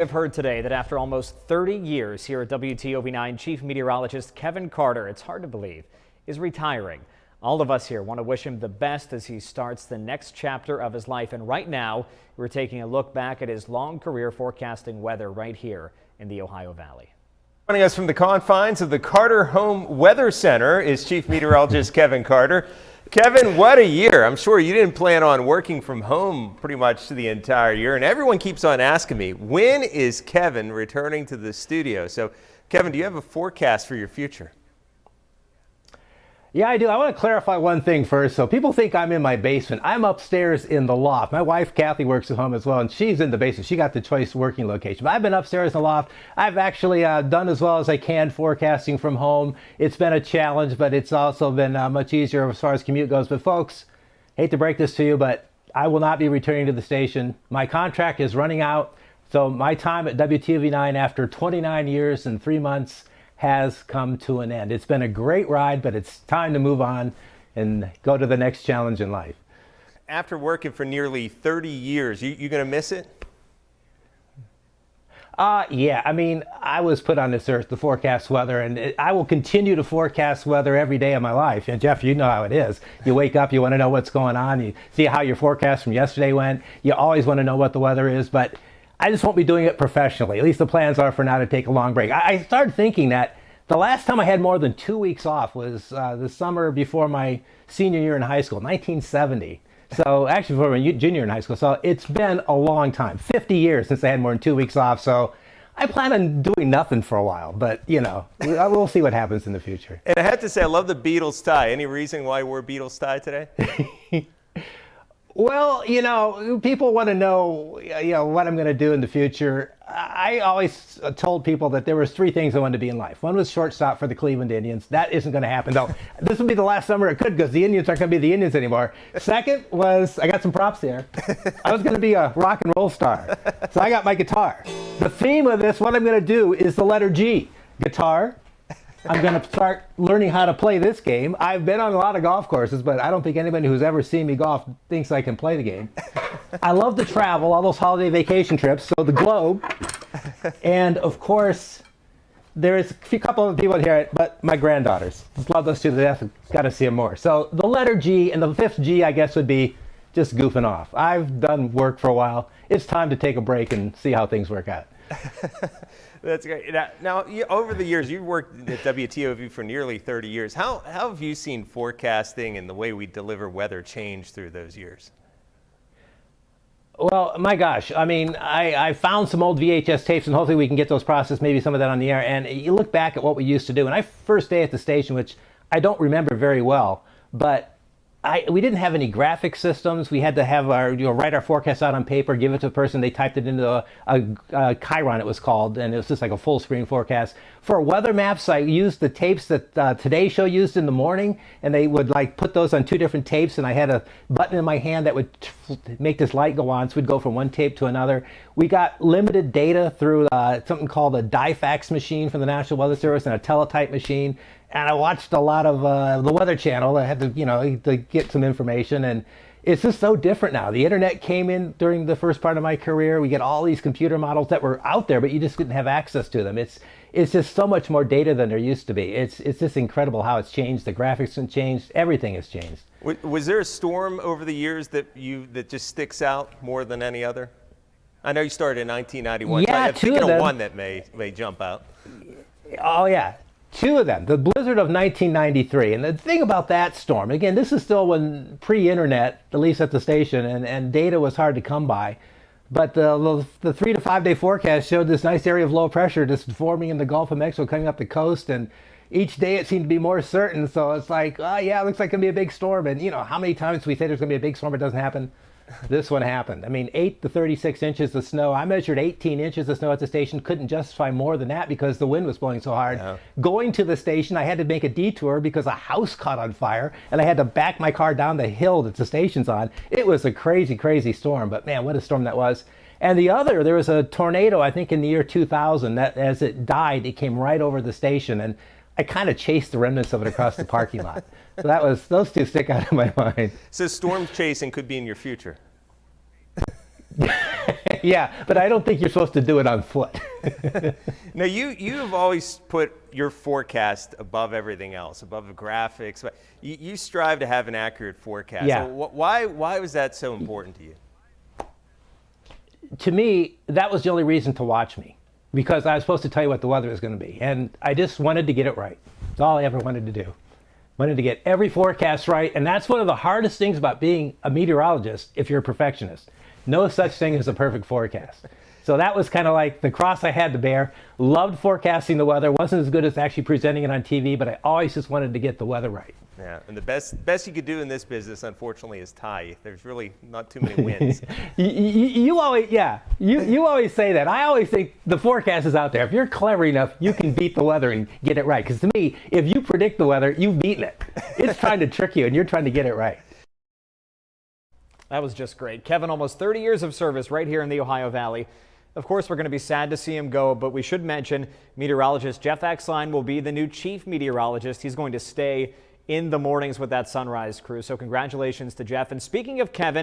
I've heard today that after almost 30 years here at WTOV9, Chief Meteorologist Kevin Carter, it's hard to believe, is retiring. All of us here want to wish him the best as he starts the next chapter of his life. And right now, we're taking a look back at his long career forecasting weather right here in the Ohio Valley. Joining us from the confines of the Carter Home Weather Center is Chief Meteorologist Kevin Carter. Kevin, what a year. I'm sure you didn't plan on working from home pretty much the entire year. And everyone keeps on asking me, when is Kevin returning to the studio? So, Kevin, do you have a forecast for your future? Yeah, I do. I want to clarify one thing first. So people think I'm in my basement. I'm upstairs in the loft. My wife, Kathy, works at home as well, and she's in the basement. She got the choice working location. But I've been upstairs in the loft. I've actually done as well as I can forecasting from home. It's been a challenge, but it's also been much easier as far as commute goes. But folks, hate to break this to you, but I will not be returning to the station. My contract is running out. So my time at WTOV9 after 29 years and 3 months has come to an end. It's been a great ride, but it's time to move on and go to the next challenge in life. After working for nearly 30 years, you going to miss it? Yeah, I mean, I was put on this earth to forecast weather, and I will continue to forecast weather every day of my life. And Jeff, you know how it is. You wake up, you want to know what's going on. You see how your forecast from yesterday went. You always want to know what the weather is, but I just won't be doing it professionally. At least the plans are for now to take a long break. I started thinking that the last time I had more than 2 weeks off was the summer before my senior year in high school, 1970. So actually before my junior in high school. So it's been a long time, 50 years since I had more than 2 weeks off. So I plan on doing nothing for a while, but you know, we'll see what happens in the future. And I have to say, I love the Beatles tie. Any reason why we're Beatles tie today? Well, you know, people want to know, what I'm going to do in the future. I always told people that there was 3 things I wanted to be in life. One was shortstop for the Cleveland Indians. That isn't going to happen, though. This will be the last summer it could because the Indians aren't going to be the Indians anymore. Second was, I got some props here. I was going to be a rock and roll star. So I got my guitar. The theme of this, what I'm going to do is the letter G, guitar. I'm going to start learning how to play this game. I've been on a lot of golf courses, but I don't think anybody who's ever seen me golf thinks I can play the game. I love to travel, all those holiday vacation trips, so the globe. And of course, there's a couple of people here, but my granddaughters. Love those two to death. Got to see them more. So the letter G, and the 5th G, I guess, would be just goofing off. I've done work for a while. It's time to take a break and see how things work out. That's great. Now, over the years, you've worked at WTOV for nearly 30 years. How have you seen forecasting and the way we deliver weather change through those years? Well, my gosh, I mean, I found some old VHS tapes, and hopefully we can get those processed, maybe some of that on the air. And you look back at what we used to do. And I first day at the station, which I don't remember very well, but we didn't have any graphic systems. We had to have write our forecast out on paper, give it to a person. They typed it into a Chiron, it was called, and it was just like a full screen forecast. For weather maps, I used the tapes that Today Show used in the morning, and they would like put those on 2 different tapes, and I had a button in my hand that would make this light go on, so we'd go from one tape to another. We got limited data through something called a DIFAX machine from the National Weather Service and a teletype machine. And I watched a lot of the Weather Channel. I had to get some information, and it's just so different now. The internet came in during the first part of my career. We get all these computer models that were out there, but you just didn't have access to them. It's just so much more data than there used to be. It's just incredible how it's changed. The graphics have changed. Everything has changed. Was there a storm over the years that just sticks out more than any other? I know you started in 1991. Yeah, I'm thinking of them. One that may jump out. Oh yeah. 2 of them, the blizzard of 1993. And the thing about that storm, again, this is still when pre-internet, at least at the station, and data was hard to come by. But the 3 to 5 day forecast showed this nice area of low pressure just forming in the Gulf of Mexico, coming up the coast. And each day it seemed to be more certain. So it's like, oh yeah, it looks like it's going to be a big storm. And you know, how many times we say there's going to be a big storm, it doesn't happen? This one happened. I mean, 8 to 36 inches of snow. I measured 18 inches of snow at the station. Couldn't justify more than that because the wind was blowing so hard. Yeah. Going to the station, I had to make a detour because a house caught on fire, and I had to back my car down the hill that the station's on. It was a crazy, crazy storm, but man, what a storm that was. And the other, there was a tornado, I think in the year 2000, that as it died, it came right over the station, and I kind of chased the remnants of it across the parking lot. So those 2 stick out in my mind. So storm chasing could be in your future. Yeah, but I don't think you're supposed to do it on foot. Now, you have always put your forecast above everything else, above the graphics. But you strive to have an accurate forecast. Yeah. So why was that so important to you? To me, that was the only reason to watch me, because I was supposed to tell you what the weather was going to be, and I just wanted to get it right. That's all I ever wanted to do. Wanted to get every forecast right, and that's one of the hardest things about being a meteorologist if you're a perfectionist. No such thing as a perfect forecast. So that was kind of like the cross I had to bear. Loved forecasting the weather. Wasn't as good as actually presenting it on TV, but I always just wanted to get the weather right. Yeah, and the best you could do in this business, unfortunately, is tie. There's really not too many wins. You always, yeah, you always say that. I always think the forecast is out there. If you're clever enough, you can beat the weather and get it right. Because to me, if you predict the weather, you've beaten it. It's trying to trick you, and you're trying to get it right. That was just great. Kevin, almost 30 years of service right here in the Ohio Valley. Of course, we're going to be sad to see him go, but we should mention meteorologist Jeff Exline will be the new chief meteorologist. He's going to stay in the mornings with that sunrise crew. So congratulations to Jeff. And speaking of Kevin,